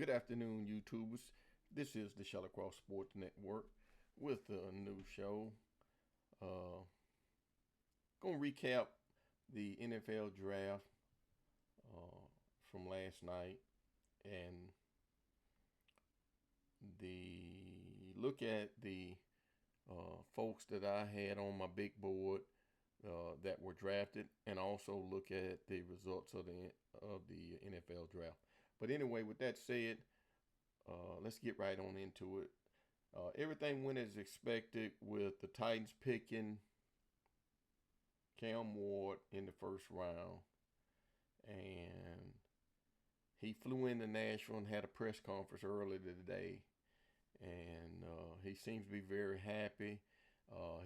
Good afternoon, YouTubers. This is the ShallowCross Sports Network with a new show. Uh, Gonna recap the NFL draft uh, from last night and the look at the folks that I had on my big board that were drafted, and also look at the results of the NFL draft. But anyway, with that said, let's get right on into it. Everything went as expected with the Titans picking Cam Ward in the first round. And he flew into Nashville and had a press conference earlier today. And he seems to be very happy.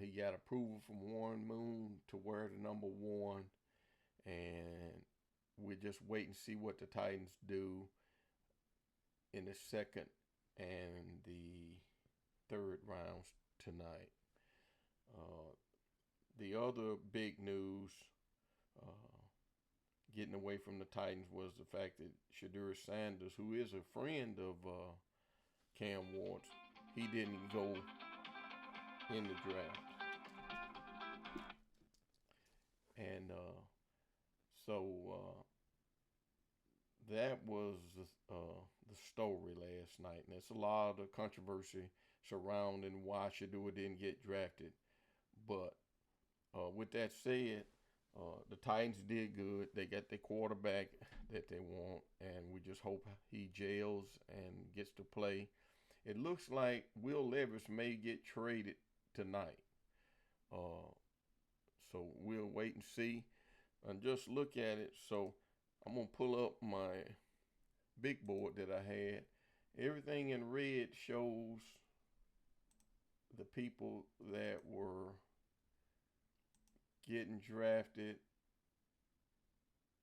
He got approval from Warren Moon to wear the #1. And we're just waiting to see what the Titans do in the second and the third rounds tonight. Uh, the other big news uh, getting away from the Titans was the fact that Shedeur Sanders, who is a friend of Cam Ward's, he didn't go in the draft. And so that was the story last night. And there's a lot of controversy surrounding why Shedeur didn't get drafted. But with that said, the Titans did good. They got their quarterback that they want, and we just hope he gels and gets to play. It looks like Will Levis may get traded tonight. So we'll wait and see and just look at it. So I'm going to pull up my big board that I had. Everything in red shows the people that were getting drafted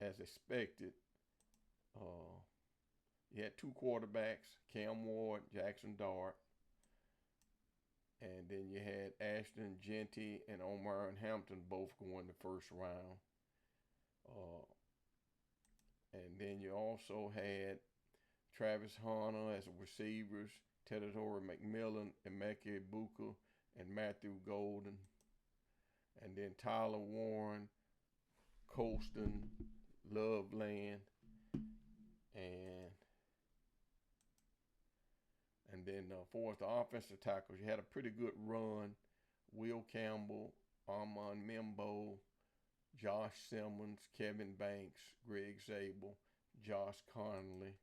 as expected. You had two quarterbacks, Cam Ward, Jackson Dart. And then you had Ashton Genty and Omar and Hampton both going the first round. And then you also had Travis Hunter as receivers, Tedadori McMillan, Emeka Ibuka, and Matthew Golden. And then Tyler Warren, Colston, Loveland, and then for the offensive tackles, you had a pretty good run. Will Campbell, Armand Membo, Josh Simmons, Kevin Banks, Greg Zabel, Josh Conley.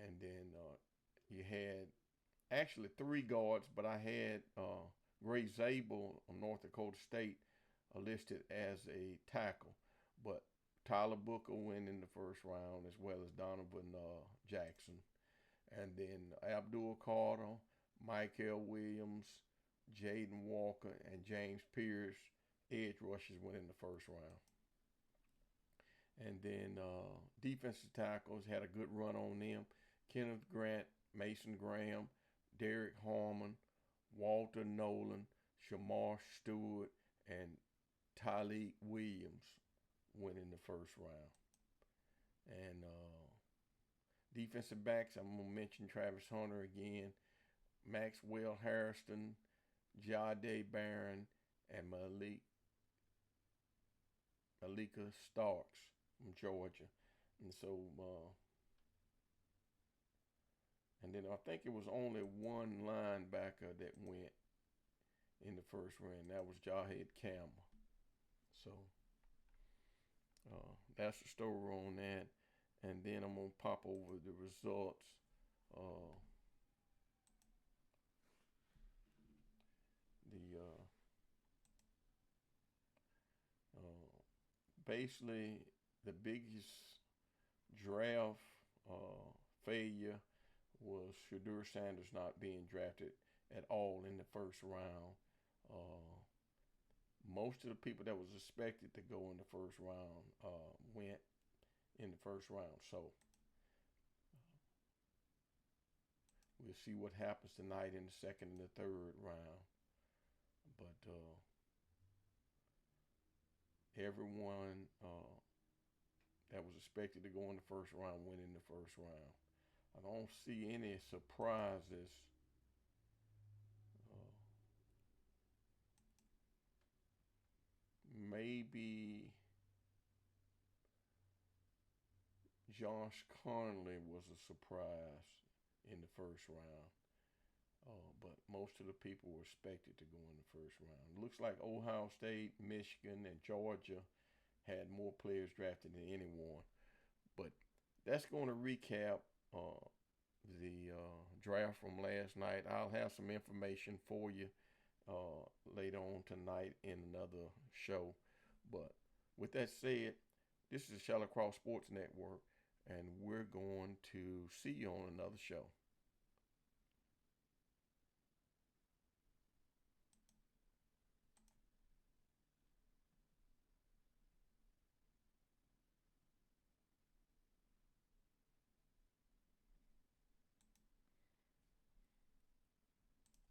And then you had actually three guards, but I had Greg Zabel of North Dakota State listed as a tackle. But Tyler Booker went in the first round, as well as Donovan Jackson. And then Abdul Carter, Michael Williams, Jaden Walker, and James Pierce, edge rushers, went in the first round. And then defensive tackles had a good run on them. Kenneth Grant, Mason Graham, Derek Harmon, Walter Nolan, Shamar Stewart, and Tyleek Williams went in the first round. And defensive backs, I'm going to mention Travis Hunter again, Maxwell Harrison, Jade Barron, and Malika Starks from Georgia. And so, and then I think it was only one linebacker that went in the first round. That was Jahed Campbell. So that's the story on that. And then I'm going to pop over the results. Basically, the biggest draft failure was Shedeur Sanders not being drafted at all in the first round. Most of the people that was expected to go in the first round went in the first round. So we'll see what happens tonight in the second and the third round. But everyone that was expected to go in the first round went in the first round. I don't see any surprises. Uh, Maybe Josh Conley was a surprise in the first round. But most of the people were expected to go in the first round. It looks like Ohio State, Michigan, and Georgia had more players drafted than anyone. But that's going to recap the draft from last night. I'll have some information for you later on tonight in another show. But with that said, this is the ShallowCross Sports Network, and we're going to see you on another show.